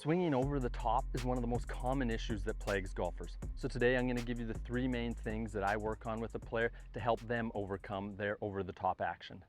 Swinging over the top is one of the most common issues that plagues golfers. So today I'm going to give you the three main things that I work on with a player to help them overcome their over the top action.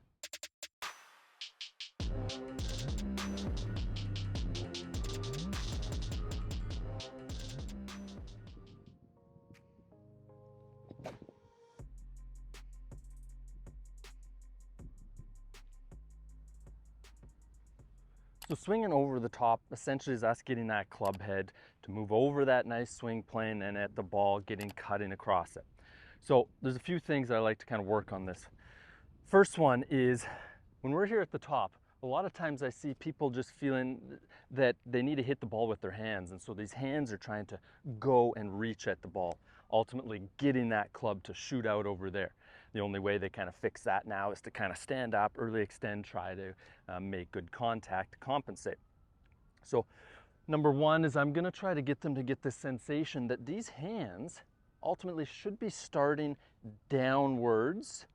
So swinging over the top essentially is us getting that club head to move over that nice swing plane and at the ball getting cutting across it. So there's a few things that I like to kind of work on this. First one is when we're here at the top, a lot of times I see people just feeling that they need to hit the ball with their hands, and so these hands are trying to go and reach at the ball, ultimately getting that club to shoot out over there. The only way they kind of fix that now is to kind of stand up, early extend, try to make good contact to compensate. So number one is I'm going to try to get them to get this sensation that these hands ultimately should be starting downwards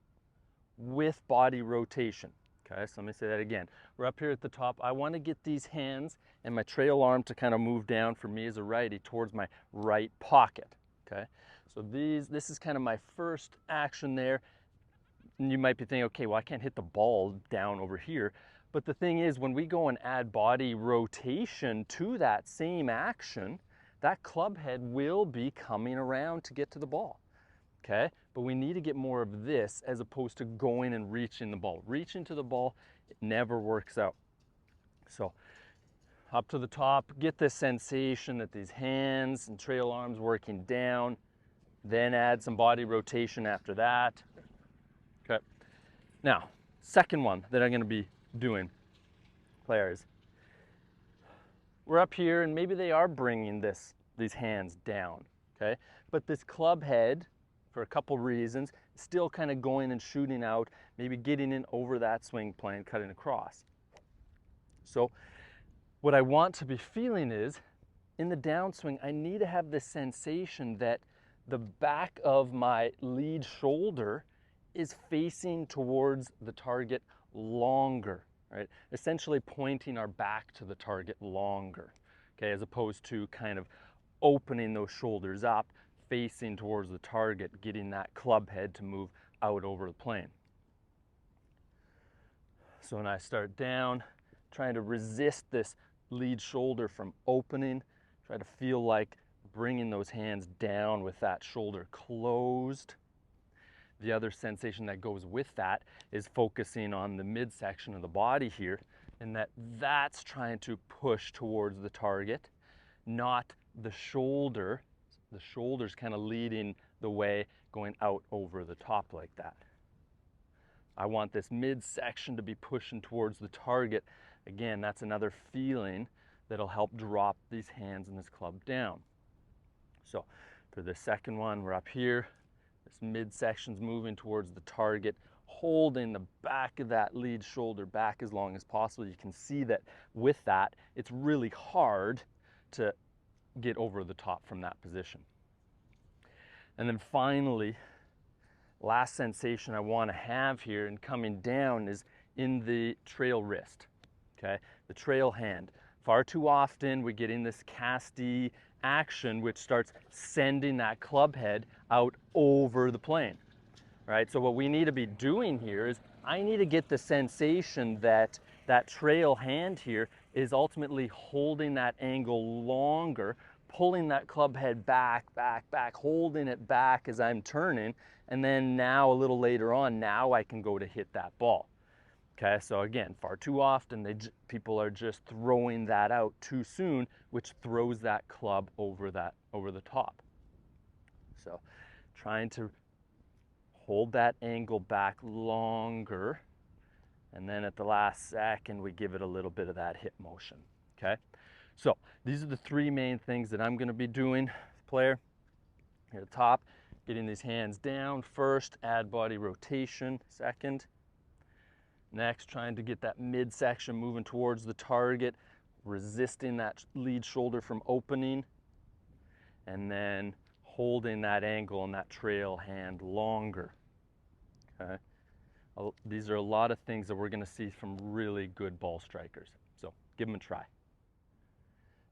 with body rotation. Okay, so let me say that again. We're up here at the top. I want to get these hands and my trail arm to kind of move down for me as a righty towards my right pocket. Okay, so this is kind of my first action there. And you might be thinking, okay, well, I can't hit the ball down over here. But the thing is, when we go and add body rotation to that same action, that club head will be coming around to get to the ball. Okay, but we need to get more of this as opposed to going and reaching the ball. Reaching to the ball, it never works out. So up to the top, get this sensation that these hands and trail arms working down, then add some body rotation after that. Okay, now second one that I'm going to be doing, players, we're up here and maybe they are bringing these hands down. Okay, but this club head, for a couple reasons, still kind of going and shooting out, maybe getting in over that swing plane, cutting across. So what I want to be feeling is, in the downswing, I need to have this sensation that the back of my lead shoulder is facing towards the target longer, right? Essentially pointing our back to the target longer, okay, as opposed to kind of opening those shoulders up, facing towards the target, getting that club head to move out over the plane. So when I start down, trying to resist this lead shoulder from opening, try to feel like bringing those hands down with that shoulder closed. The other sensation that goes with that is focusing on the midsection of the body here, and that's trying to push towards the target, not the shoulder. The shoulder's kind of leading the way, going out over the top like that. I want this midsection to be pushing towards the target. Again, that's another feeling that'll help drop these hands and this club down. So for the second one, we're up here. This midsection's moving towards the target, holding the back of that lead shoulder back as long as possible. You can see that with that, it's really hard to get over the top from that position. And then finally, last sensation I want to have here and coming down is in the trail wrist, okay? The trail hand. Far too often we get in this casty action which starts sending that club head out over the plane, right? So what we need to be doing here is I need to get the sensation that that trail hand here is ultimately holding that angle longer, pulling that club head back, holding it back as I'm turning, and then now a little later on, now I can go to hit that ball. Okay, so again, far too often people are just throwing that out too soon, which throws that club over the top. So trying to hold that angle back longer, and then at the last second we give it a little bit of that hip motion. Okay, so these are the three main things that I'm going to be doing. Player here at the top, getting these hands down first, add body rotation second. Next, trying to get that midsection moving towards the target, resisting that lead shoulder from opening, and then holding that angle and that trail hand longer. Okay, these are a lot of things that we're going to see from really good ball strikers. So give them a try.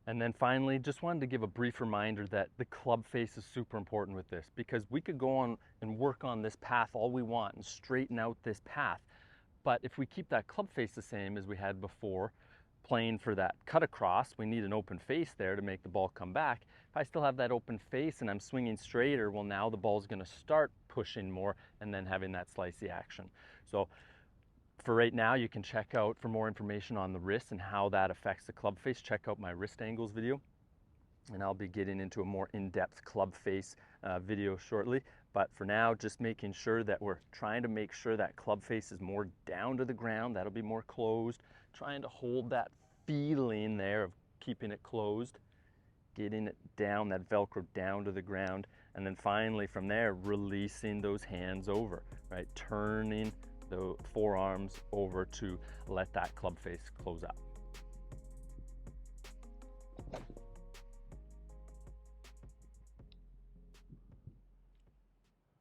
And then finally, just wanted to give a brief reminder that the club face is super important with this, because we could go on and work on this path all we want and straighten out this path. But if we keep that club face the same as we had before, playing for that cut across, we need an open face there to make the ball come back. If I still have that open face and I'm swinging straighter, well, now the ball's going to start pushing more and then having that slicey action. So for right now, you can check out, for more information on the wrist and how that affects the club face, check out my wrist angles video. And I'll be getting into a more in-depth club face video shortly. But for now, just making sure that we're trying to make sure that club face is more down to the ground. That'll be more closed. Trying to hold that feeling there of keeping it closed, getting it down, that Velcro down to the ground. And then finally from there, releasing those hands over, right? Turning the forearms over to let that club face close up.